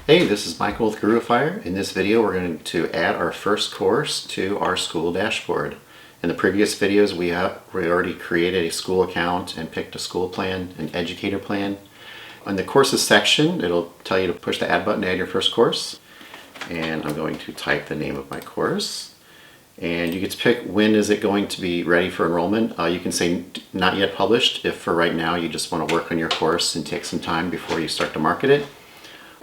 Hey, this is Michael with GuruFyre. In this video, we're going to add our first course to our school dashboard. In the previous videos, we already created a school account and picked a school plan, an educator plan. On the courses section, it'll tell you to push the add button to add your first course. And I'm going to type the name of my course. And you get to pick when is it going to be ready for enrollment. You can say not yet published if for right now you just want to work on your course and take some time before you start to market it.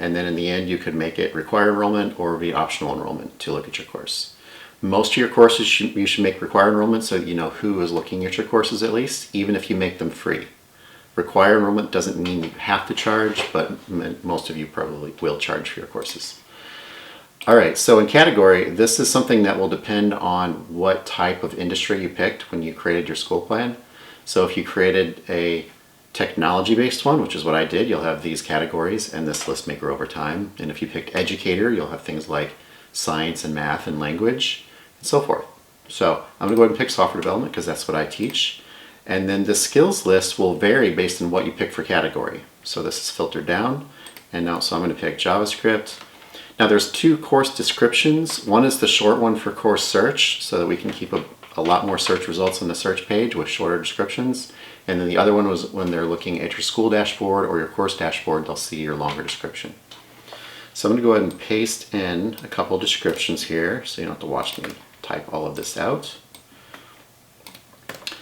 And then in the end, you could make it require enrollment or be optional enrollment to look at your course. Most of your courses you should make require enrollment so you know who is looking at your courses at least, even if you make them free. Require enrollment doesn't mean you have to charge, but most of you probably will charge for your courses. All right, so in category, this is something that will depend on what type of industry you picked when you created your school plan. So if you created a technology-based one, which is what I did, you'll have these categories, and this list may grow over time. And if you picked educator, you'll have things like science and math and language and so forth. So I'm going to go ahead and pick software development because that's what I teach. And then the skills list will vary based on what you pick for category. So this is filtered down. And now, so I'm going to pick JavaScript. Now there's two course descriptions. One is the short one for course search so that we can keep a lot more search results on the search page with shorter descriptions. And then the other one was when they're looking at your school dashboard or your course dashboard, they'll see your longer description. So I'm going to go ahead and paste in a couple descriptions here so you don't have to watch me type all of this out.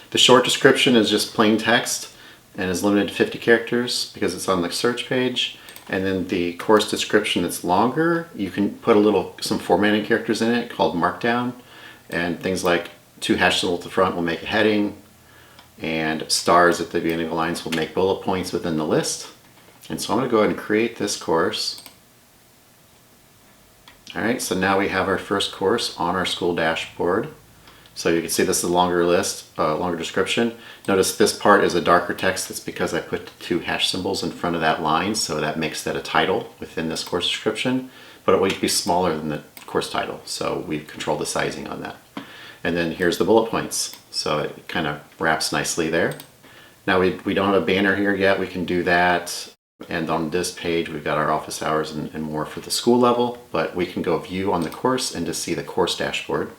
The short description is just plain text and is limited to 50 characters because it's on the search page. And then the course description that's longer, you can put some formatting characters in it called Markdown, and things like 2 hash symbols at the front will make a heading, and stars at the beginning of the lines will make bullet points within the list. And so I'm going to go ahead and create this course. All right, so now we have our first course on our school dashboard. So you can see this is a longer list, longer description. Notice this part is a darker text. That's because I put 2 hash symbols in front of that line, so that makes that a title within this course description, but it will be smaller than the course title. So we've controlled the sizing on that. And then here's the bullet points. So it kind of wraps nicely there. Now we don't have a banner here yet. We can do that. And on this page, we've got our office hours and more for the school level, but we can go view on the course and to see the course dashboard.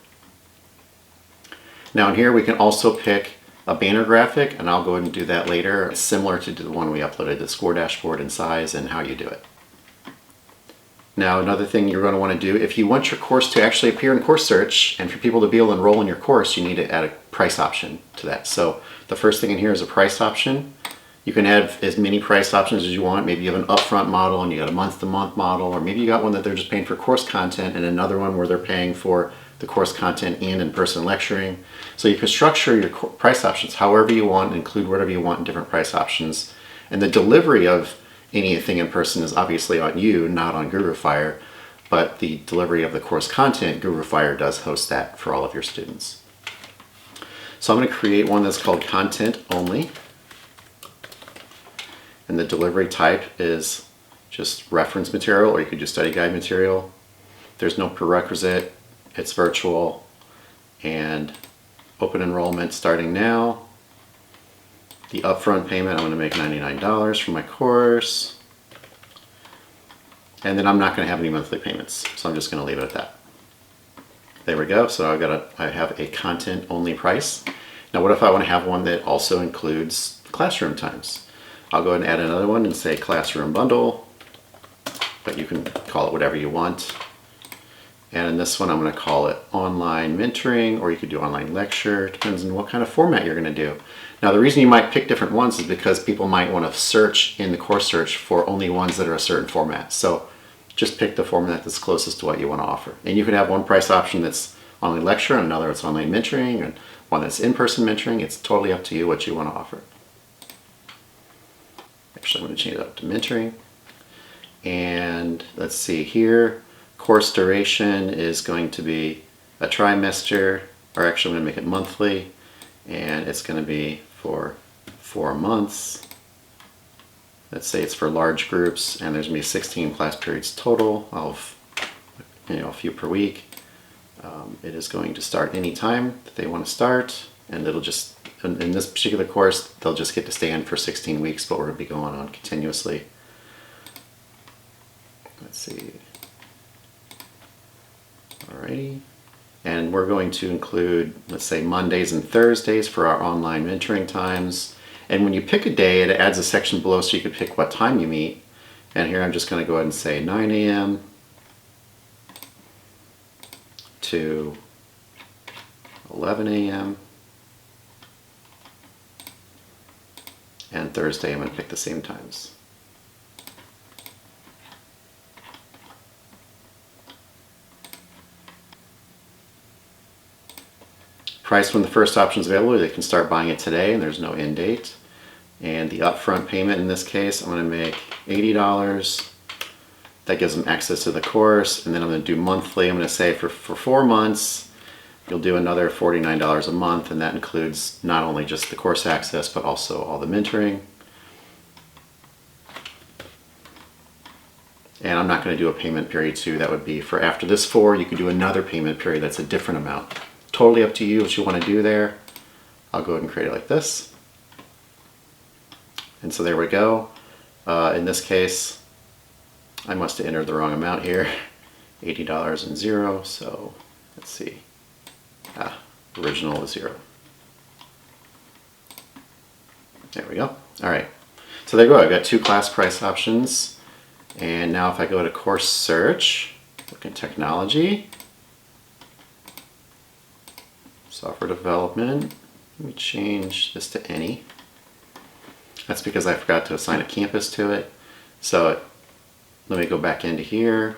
Now in here, we can also pick a banner graphic, and I'll go ahead and do that later, similar to the one we uploaded, the score dashboard and size and how you do it. Now another thing you're going to want to do, if you want your course to actually appear in course search and for people to be able to enroll in your course, you need to add a price option to that. So the first thing in here is a price option. You can add as many price options as you want. Maybe you have an upfront model and you got a month-to-month model, or maybe you got one that they're just paying for course content and another one where they're paying for the course content and in-person lecturing. So you can structure your price options however you want, include whatever you want in different price options. And the delivery of anything in person is obviously on you, not on GuruFyre, but the delivery of the course content, GuruFyre does host that for all of your students. So I'm going to create one that's called Content Only. And the delivery type is just reference material, or you could do study guide material. There's no prerequisite, it's virtual, and open enrollment starting now. The upfront payment, I'm going to make $99 for my course. And then I'm not going to have any monthly payments, so I'm just going to leave it at that. There we go. So I have a content only price. Now what if I want to have one that also includes classroom times? I'll go ahead and add another one and say classroom bundle, but you can call it whatever you want. And in this one, I'm going to call it online mentoring, or you could do online lecture. It depends on what kind of format you're going to do. Now, the reason you might pick different ones is because people might want to search in the course search for only ones that are a certain format. So just pick the format that's closest to what you want to offer. And you could have one price option that's online lecture, and another that's online mentoring, and one that's in-person mentoring. It's totally up to you what you want to offer. Actually, I'm going to change it up to mentoring. And let's see here. Course duration is going to be a trimester, or actually I'm going to make it monthly, and it's going to be for 4 months. Let's say it's for large groups, and there's going to be 16 class periods total of a few per week. It is going to start any time that they want to start, and it'll just, in this particular course, they'll just get to stay in for 16 weeks, but we're going to be going on continuously. let's see. Alrighty. And we're going to include, let's say, Mondays and Thursdays for our online mentoring times. And when you pick a day, it adds a section below so you can pick what time you meet. And here I'm just going to go ahead and say 9 a.m. to 11 a.m. And Thursday I'm going to pick the same times. Price when the first option is available, they can start buying it today and there's no end date. And the upfront payment in this case, I'm going to make $80. That gives them access to the course. And then I'm going to do monthly. I'm going to say for 4 months, you'll do another $49 a month. And that includes not only just the course access, but also all the mentoring. And I'm not going to do a payment period too. That would be for after this 4, you could do another payment period that's a different amount. Totally up to you what you want to do there. I'll go ahead and create it like this. And so there we go. In this case, I must have entered the wrong amount here. $80 and 0. So let's see. Original is 0. There we go. All right. So there you go. I've got 2 class price options. And now if I go to course search, look at technology, software development, let me change this to any. That's because I forgot to assign a campus to it. So let me go back into here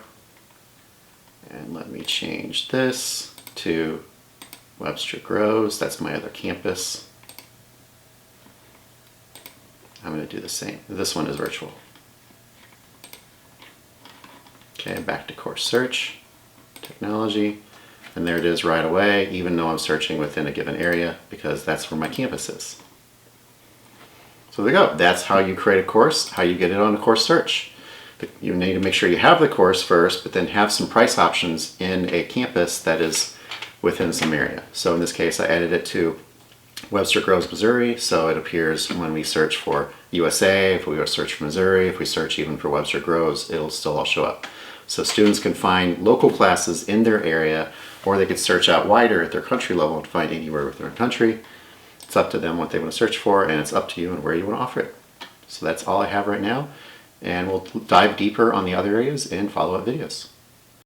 and let me change this to Webster Groves. That's my other campus. I'm going to do the same. This one is virtual. Okay, back to course search, technology. And there it is right away, even though I'm searching within a given area, because that's where my campus is. So there you go. That's how you create a course, how you get it on a course search. You need to make sure you have the course first, but then have some price options in a campus that is within some area. So in this case, I added it to Webster Groves, Missouri, so it appears when we search for USA, if we go search for Missouri, if we search even for Webster Groves, it'll still all show up. So students can find local classes in their area, or they could search out wider at their country level to find anywhere within their country. It's up to them what they want to search for, and it's up to you and where you want to offer it. So that's all I have right now, and we'll dive deeper on the other areas in follow-up videos.